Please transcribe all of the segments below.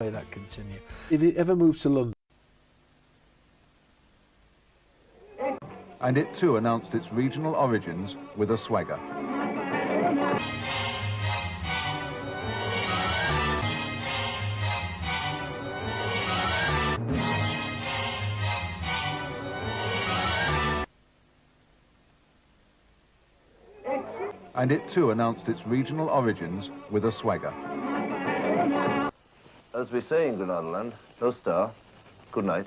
That continue. If it ever moves to London. And it too announced its regional origins with a swagger. And it too announced its regional origins with a swagger. As we say in Granada land, no star, good night.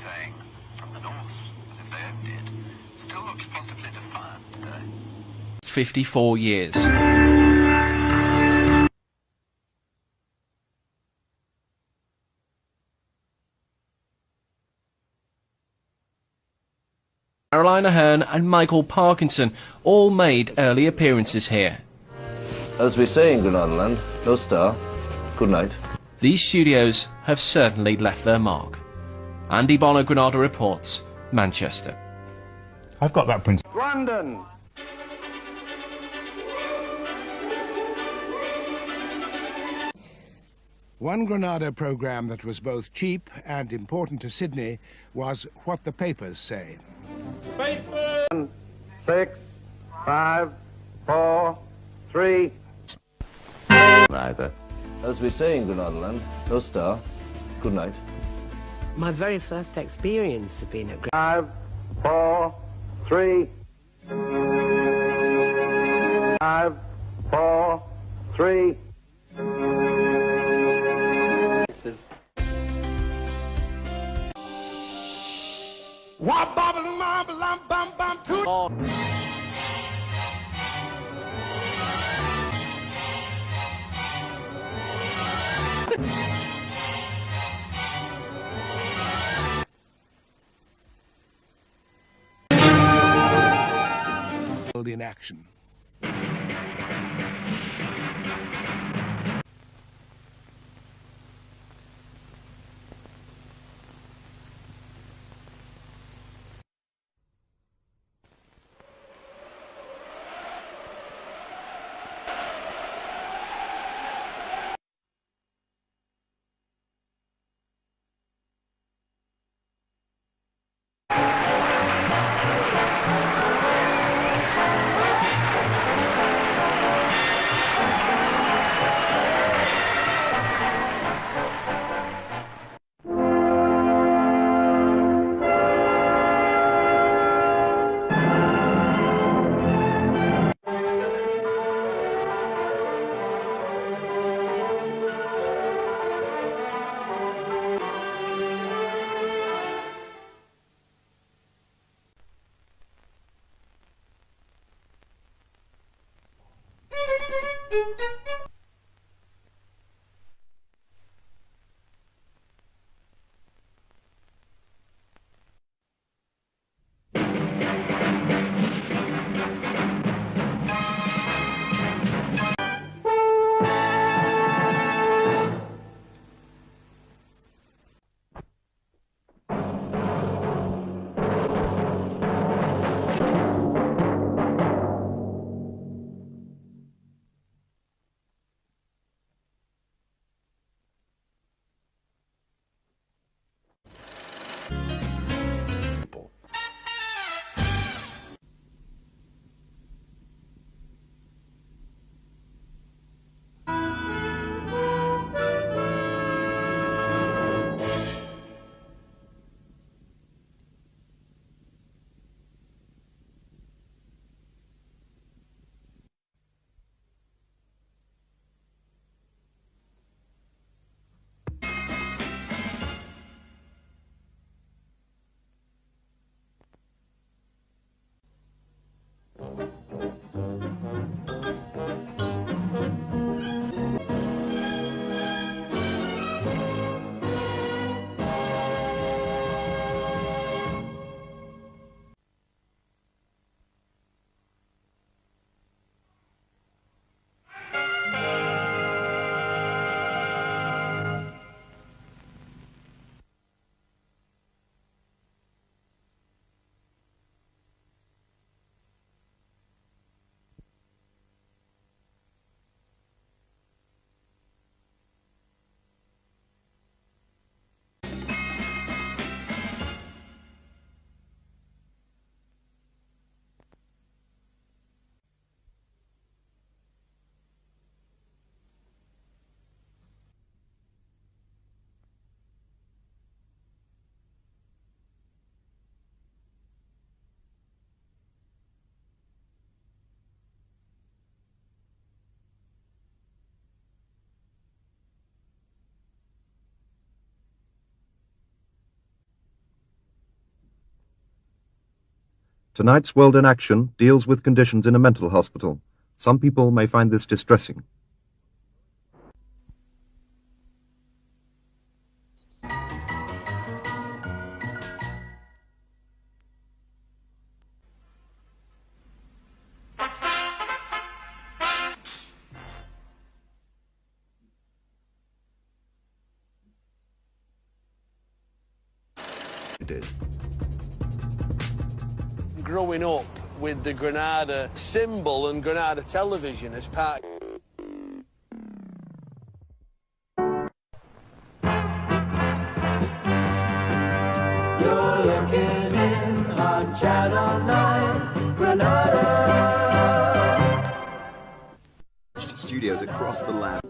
Saying from the north, as if they owned it, still looks possibly defiant today. 54 years. Caroline Aherne and Michael Parkinson all made early appearances here. As we say in Granada land, no star, good night. These studios have certainly left their mark. Andy Bonner, Granada reports, Manchester. I've got that print. London! One Granada programme that was both cheap and important to Sydney was What the Papers Say. 6, 5, 4, 3. Neither. As we say in Granada land, no star, good night. My very first experience of being at 5, 4, 3. 5, 4, 3. In action. Tonight's World in Action deals with conditions in a mental hospital. Some people may find this distressing. Growing up with the Granada symbol and Granada television as part. You're looking in on Channel 9, Granada. Studios across the land.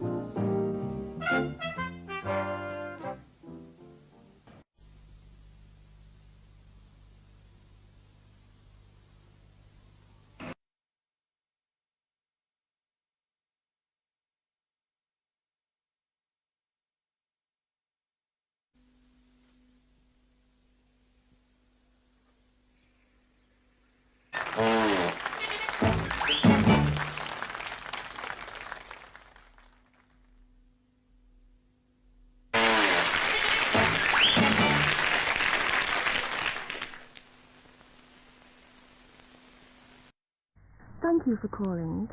Thank you for calling.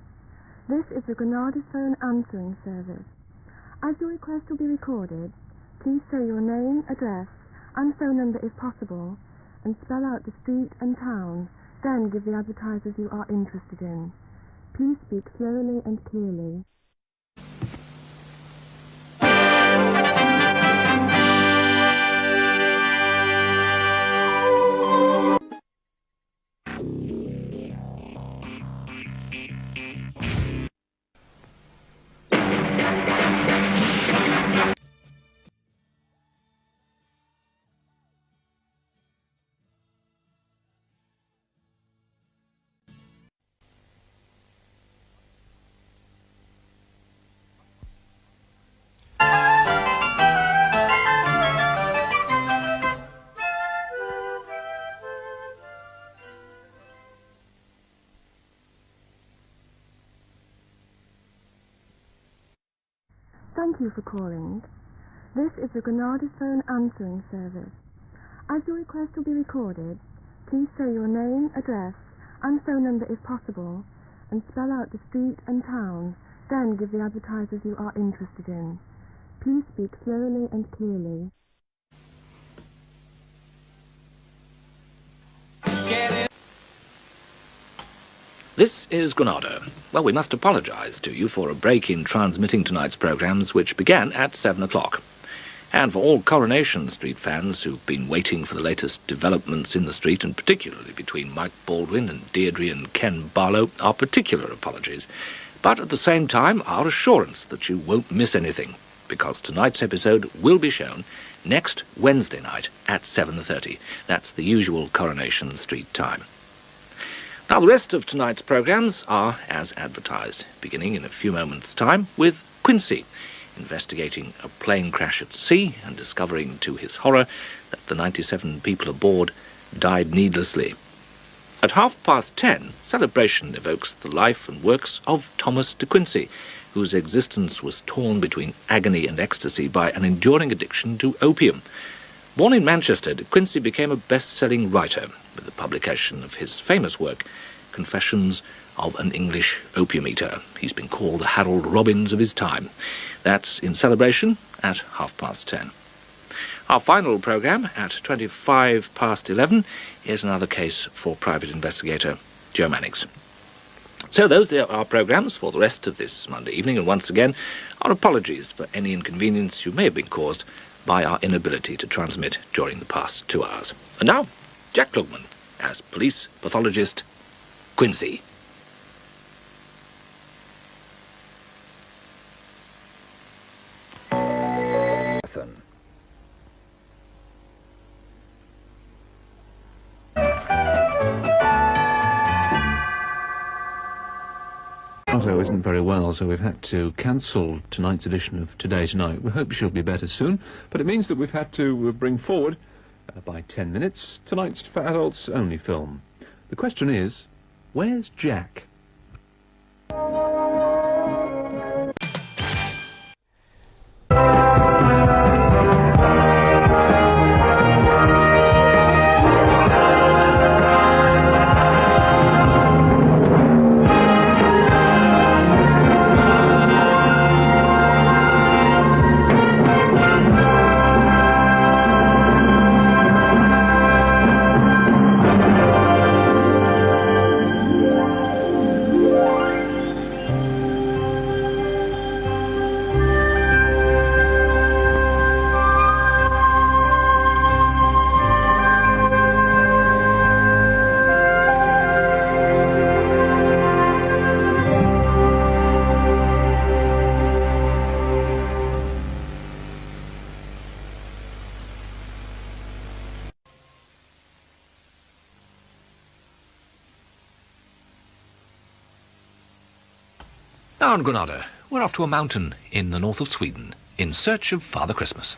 This is the Granada phone answering service. As your request will be recorded, please say your name, address, and phone number if possible, and spell out the street and town, then give the advertisers you are interested in. Please speak slowly and clearly. Thank you for calling. This is the Granada phone answering service. As your request will be recorded, please say your name, address, and phone number if possible, and spell out the street and town, then give the advertisers you are interested in. Please speak slowly and clearly. This is Granada. Well, we must apologise to you for a break in transmitting tonight's programmes, which began at 7 o'clock. And for all Coronation Street fans who've been waiting for the latest developments in the street, and particularly between Mike Baldwin and Deirdre and Ken Barlow, our particular apologies. But at the same time, our assurance that you won't miss anything, because tonight's episode will be shown next Wednesday night at 7:30. That's the usual Coronation Street time. Now, the rest of tonight's programmes are as advertised, beginning in a few moments' time with Quincy, investigating a plane crash at sea and discovering, to his horror, that the 97 people aboard died needlessly. At 10:30, Celebration evokes the life and works of Thomas de Quincey, whose existence was torn between agony and ecstasy by an enduring addiction to opium. Born in Manchester, de Quincey became a best-selling writer with the publication of his famous work, Confessions of an English Opium Eater. He's been called the Harold Robbins of his time. That's in Celebration at 10:30. Our final programme at 11:25 is another case for private investigator Joe Mannix. So those are our programmes for the rest of this Monday evening, and once again, our apologies for any inconvenience you may have been caused by our inability to transmit during the past 2 hours. And now, Jack Klugman as police pathologist Quincy. Otto isn't very well, so we've had to cancel tonight's edition of Today Tonight. We hope she'll be better soon, but it means that we've had to bring forward, by 10 minutes, tonight's for adults only film. The question is, where's Jack? Now in Granada, we're off to a mountain in the north of Sweden in search of Father Christmas.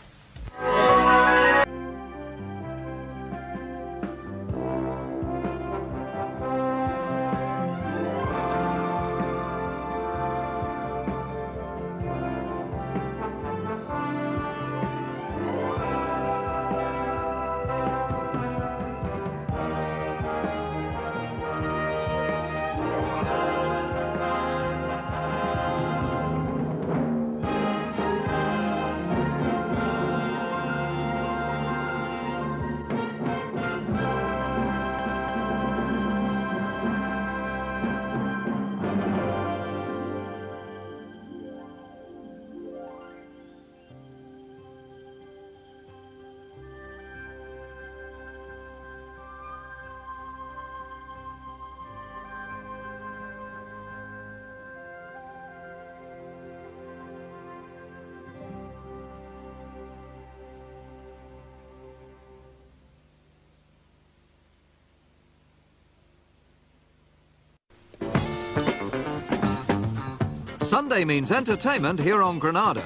Sunday means entertainment here on Granada.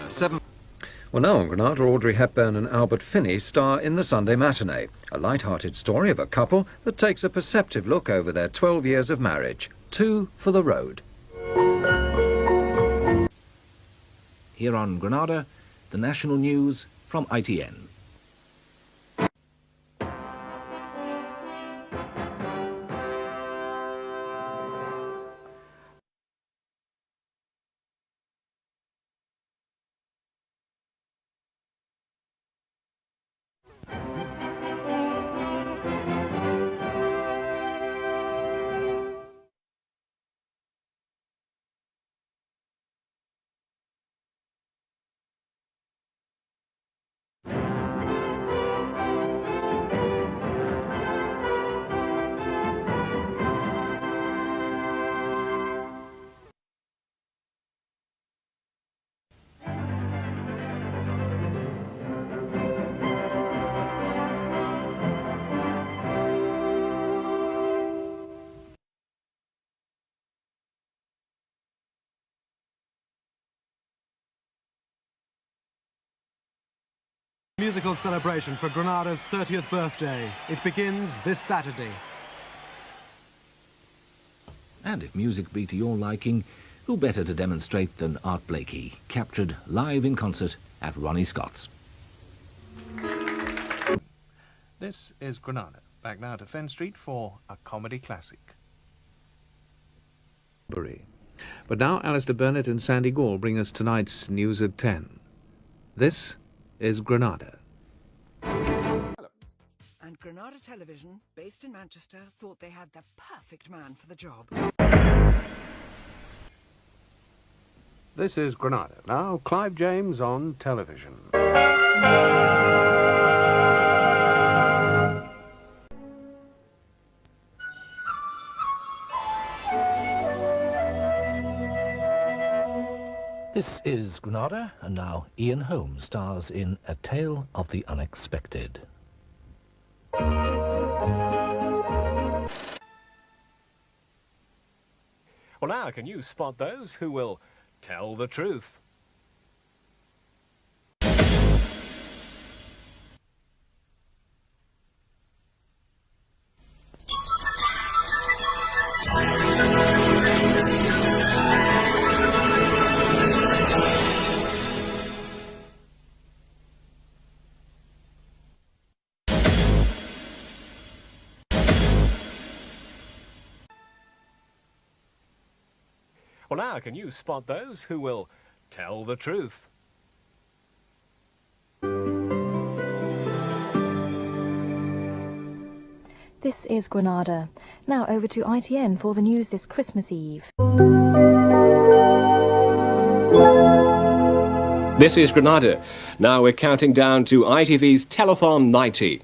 Well, now on Granada, Audrey Hepburn and Albert Finney star in the Sunday matinee, a light-hearted story of a couple that takes a perceptive look over their 12 years of marriage. 2 for the road. Here on Granada, the national news from ITN. Musical celebration for Granada's 30th birthday. It begins this Saturday. And if music be to your liking, who better to demonstrate than Art Blakey, captured live in concert at Ronnie Scott's. This is Granada. Back now to Fen Street for a comedy classic. But now Alistair Burnett and Sandy Gall bring us tonight's news at 10. This is Granada. And Granada Television, based in Manchester, thought they had the perfect man for the job. This is Granada. Now, Clive James on television. This is Granada, and now Ian Holmes stars in A Tale of the Unexpected. Well, now, can you spot those who will tell the truth? Well, now can you spot those who will tell the truth? This is Granada. Now over to ITN for the news this Christmas Eve. This is Granada. Now we're counting down to ITV's Telethon 90.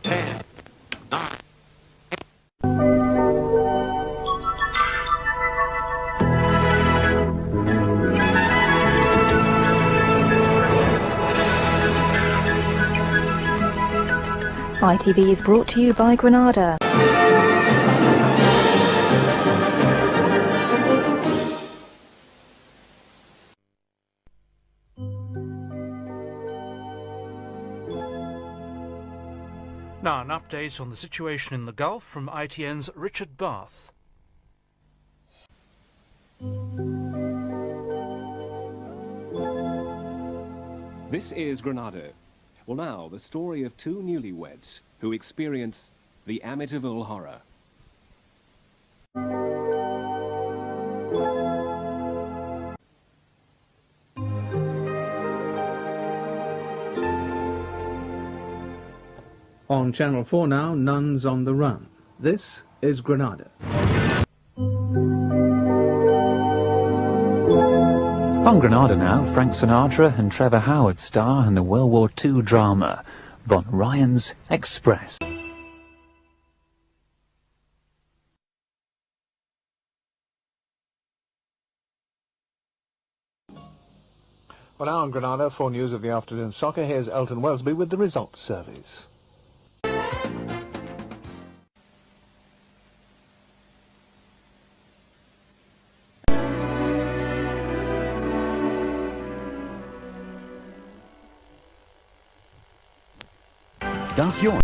10, 9. ITV is brought to you by Granada. Now an update on the situation in the Gulf from ITN's Richard Bath. This is Granada. Well, now, the story of two newlyweds who experience the Amityville horror. On Channel 4 now, Nuns on the Run. This is Granada. On Granada now, Frank Sinatra and Trevor Howard star in the World War II drama, Von Ryan's Express. Well, now on Granada, for news of the afternoon soccer, here's Elton Welsby with the results service. Does your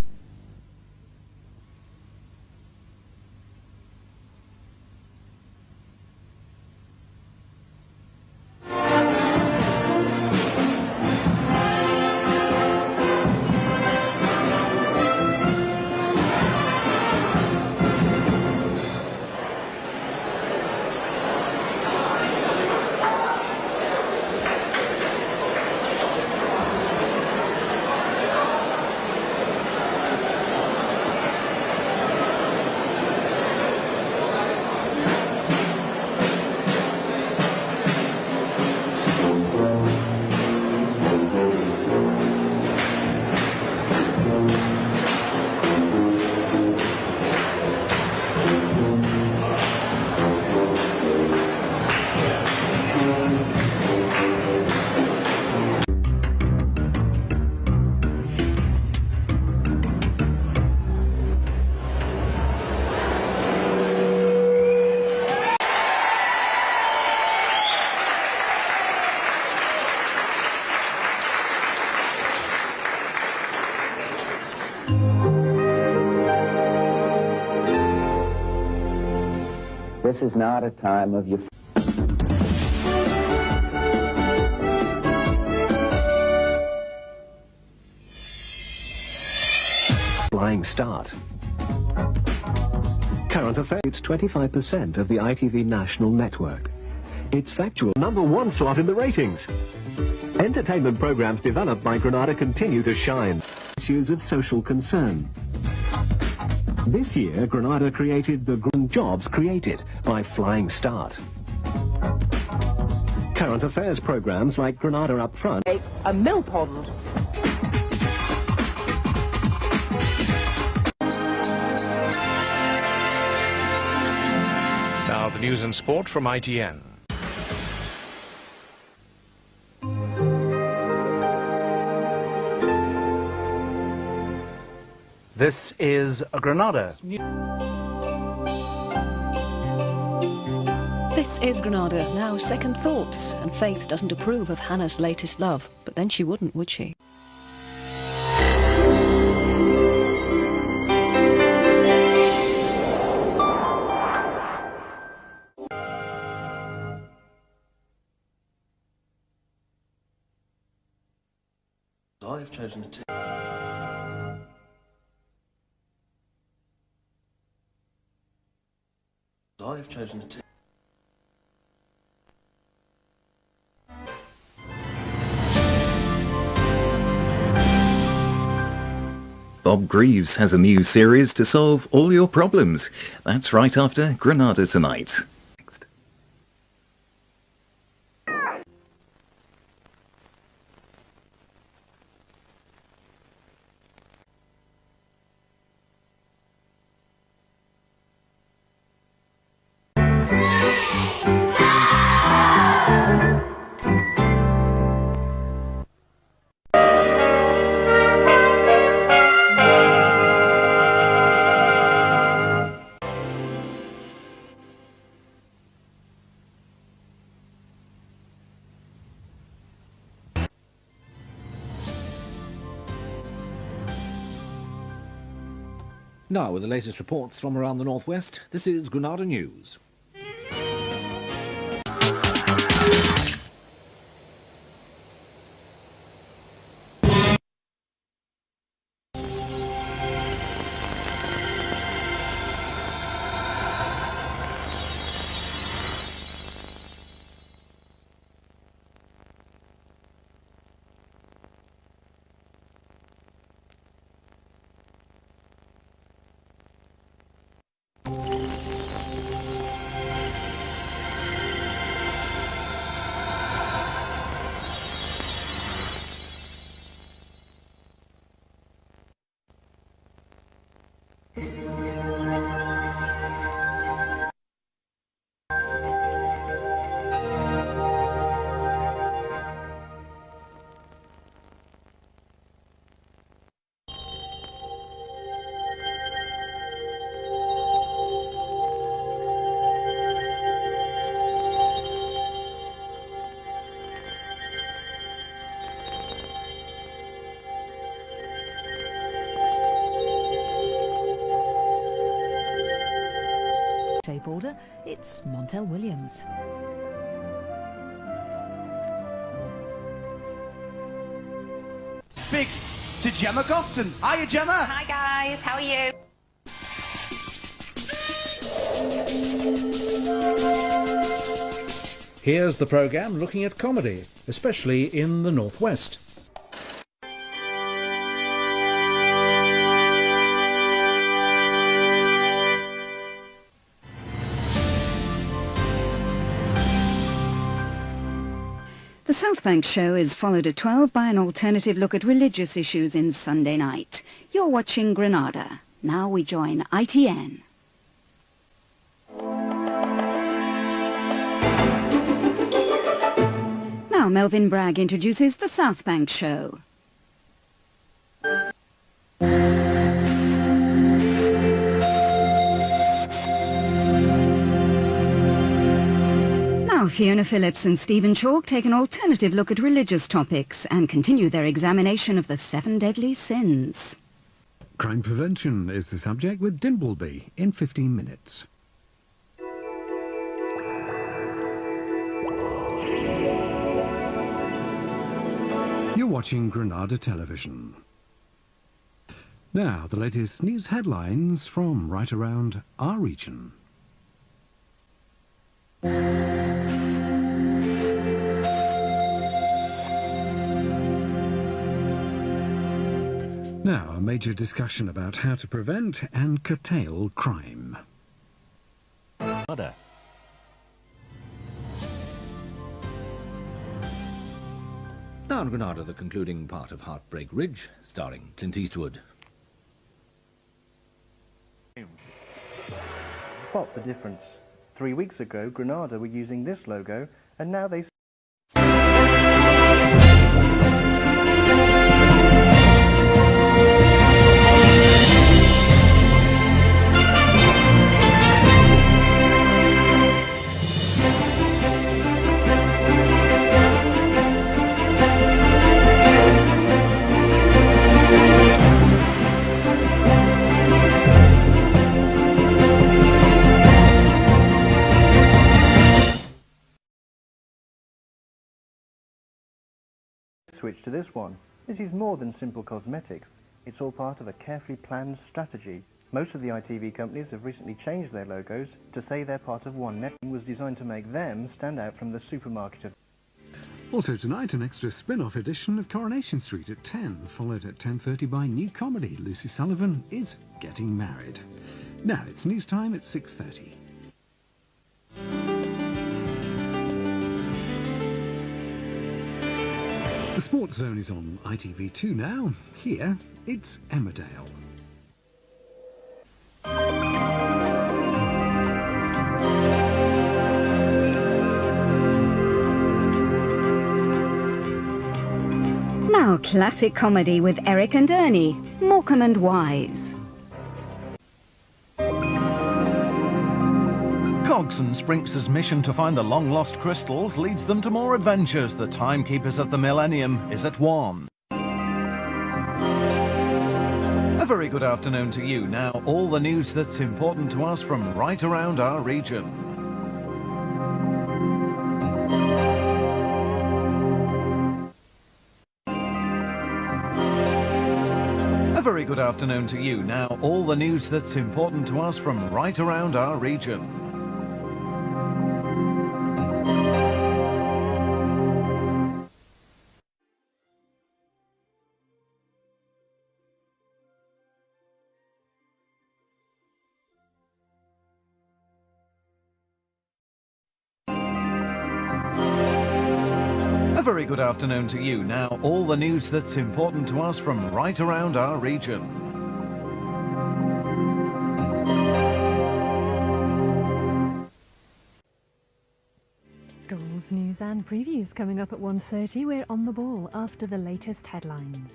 This is not a time of euphoria. Flying start. Current affairs, it's 25% of the ITV national network. It's factual. #1 slot in the ratings. Entertainment programs developed by Granada continue to shine. Issues of social concern. This year, Granada created the jobs created by Flying Start. Current affairs programs like Granada Up Front. A mill pond. Now the news and sport from ITN. This is Granada. This is Granada. Now, second thoughts. And Faith doesn't approve of Hannah's latest love. But then she wouldn't, would she? I have chosen to Bob Greaves has a new series to solve all your problems. That's right after Granada Tonight. Now, with the latest reports from around the northwest, this is Granada News. Tape order, it's Montel Williams. Speak to Gemma Gofton. Hiya, Gemma. Hi guys, how are you? Here's the programme looking at comedy, especially in the Northwest. The South Bank show is followed at 12 by an alternative look at religious issues in Sunday night. You're watching Granada. Now we join ITN. Now Melvin Bragg introduces the South Bank show. Now Fiona Phillips and Stephen Chalk take an alternative look at religious topics and continue their examination of the 7 deadly sins. Crime prevention is the subject with Dimbleby in 15 minutes. You're watching Granada Television. Now, the latest news headlines from right around our region. Now, a major discussion about how to prevent and curtail crime. Now in Granada, the concluding part of Heartbreak Ridge, starring Clint Eastwood. Spot the difference. 3 weeks ago, Granada were using this logo, and now they... switch to this one. This is more than simple cosmetics. It's all part of a carefully planned strategy. Most of the ITV companies have recently changed their logos to say they're part of one network. It was designed to make them stand out from the supermarket of... Also tonight, an extra spin-off edition of Coronation Street at 10, followed at 10:30 by new comedy Lucy Sullivan is Getting Married. Now it's news time at 6:30. The Sports Zone is on ITV2 now. Here, it's Emmerdale. Now, classic comedy with Eric and Ernie, Morecambe and Wise. Cogs and Sprinks's mission to find the long-lost crystals leads them to more adventures. The Timekeepers of the Millennium is at 1. A very good afternoon to you. Now, all the news that's important to us from right around our region. A very good afternoon to you. Now, all the news that's important to us from right around our region. A very good afternoon to you. Now, all the news that's important to us from right around our region. Schools, news and previews coming up at 1:30. We're on the ball after the latest headlines.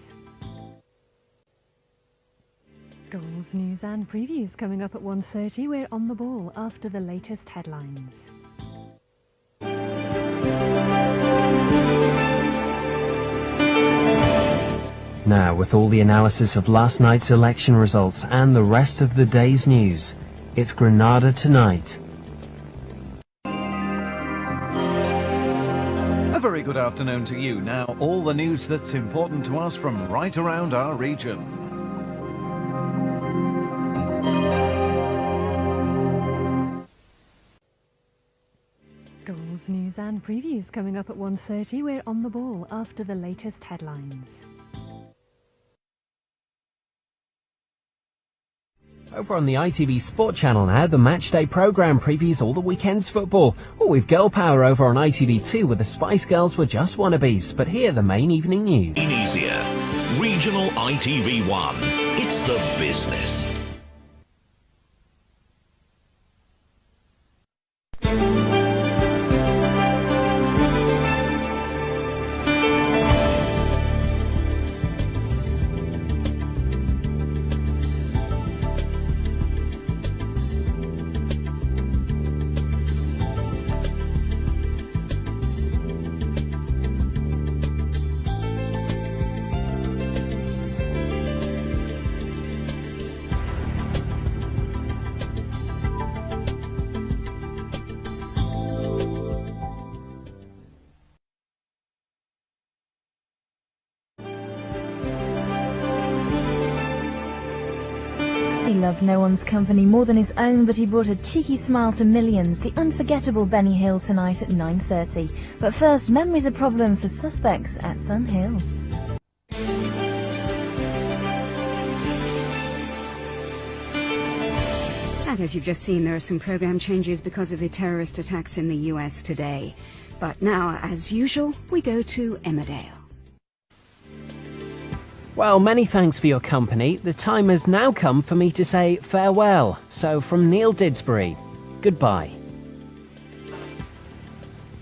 Schools, news and previews coming up at 1:30. We're on the ball after the latest headlines. Now, with all the analysis of last night's election results and the rest of the day's news, it's Granada Tonight. A very good afternoon to you. Now, all the news that's important to us from right around our region. Schools, news and previews coming up at 1:30. We're on the ball after the latest headlines. Over on the ITV Sport channel now, the Matchday programme previews all the weekend's football. Or we've Girl Power over on ITV2 where the Spice Girls were just wannabes. But here, the main evening news. Easier. Regional ITV1. It's the business. He loved no one's company more than his own, but he brought a cheeky smile to millions. The unforgettable Benny Hill tonight at 9:30. But first, memory's a problem for suspects at Sun Hill. And as you've just seen, there are some programme changes because of the terrorist attacks in the US today. But now, as usual, we go to Emmerdale. Well, many thanks for your company. The time has now come for me to say farewell. So from Neil Didsbury, goodbye.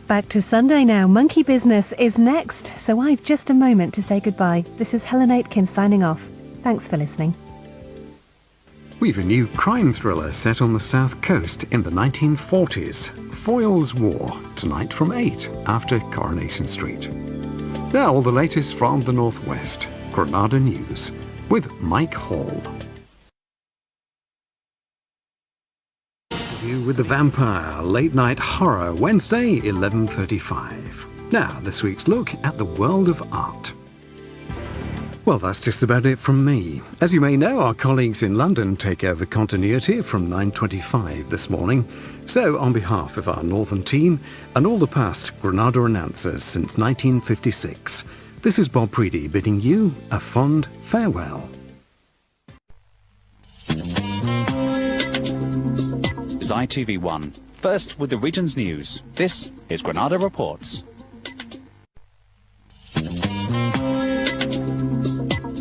Back to Sunday now. Monkey Business is next, so I've just a moment to say goodbye. This is Helen Aitken signing off. Thanks for listening. We've a new crime thriller set on the south coast in the 1940s. Foyle's War, tonight from 8 after Coronation Street. Now all the latest from the northwest. Granada News with Mike Hall. Interview with the Vampire, late night horror, Wednesday 11:35. Now this week's look at the world of art. Well, that's just about it from me. As you may know, our colleagues in London take over continuity from 9:25 this morning. So, on behalf of our northern team and all the past Granada announcers since 1956, this is Bob Preedy bidding you a fond farewell. Is ITV1. First with the region's news. This is Granada Reports.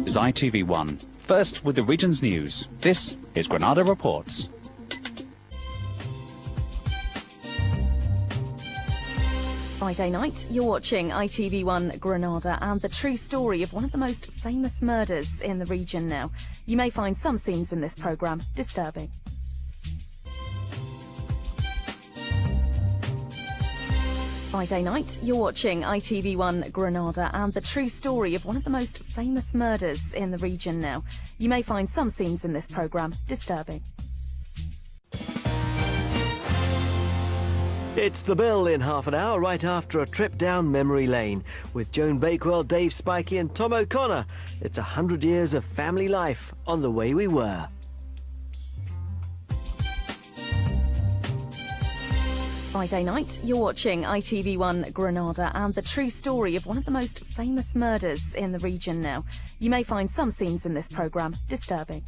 Is ITV1. First with the region's news. This is Granada Reports. Friday night, you're watching ITV1 Granada and the true story of one of the most famous murders in the region now. You may find some scenes in this programme disturbing. Friday night, you're watching ITV1 Granada and the true story of one of the most famous murders in the region now. You may find some scenes in this programme disturbing. It's The Bill in half an hour, right after a trip down memory lane. With Joan Bakewell, Dave Spikey and Tom O'Connor. It's 100 years of family life on The Way We Were. Friday night, you're watching ITV1 Granada and the true story of one of the most famous murders in the region now. You may find some scenes in this programme disturbing.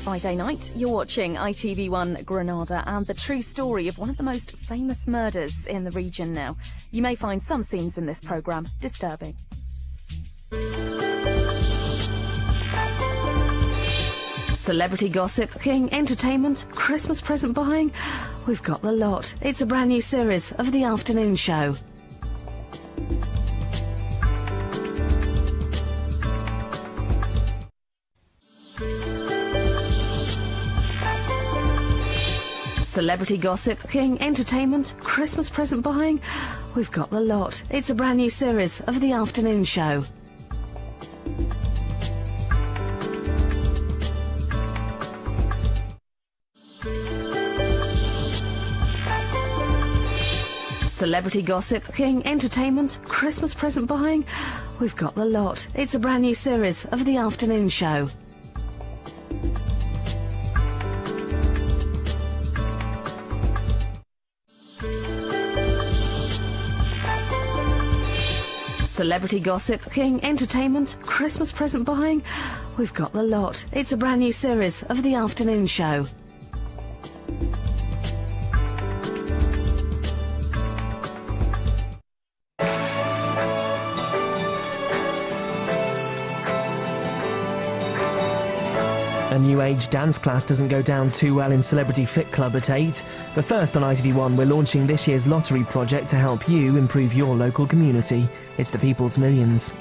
Friday night, you're watching ITV1 Granada and the true story of one of the most famous murders in the region now. You may find some scenes in this programme disturbing. Celebrity gossip, King, entertainment, Christmas present buying. We've got the lot. It's a brand new series of The Afternoon Show. Celebrity gossip, King, entertainment, Christmas present buying. We've got the lot. It's a brand new series of The Afternoon Show. Celebrity gossip, King, entertainment, Christmas present buying. We've got the lot. It's a brand new series of The Afternoon Show. Celebrity gossip, King, entertainment, Christmas present buying. We've got the lot. It's a brand new series of The Afternoon Show. A new age dance class doesn't go down too well in Celebrity Fit Club at 8. But first on ITV1, we're launching this year's lottery project to help you improve your local community. It's the People's Millions.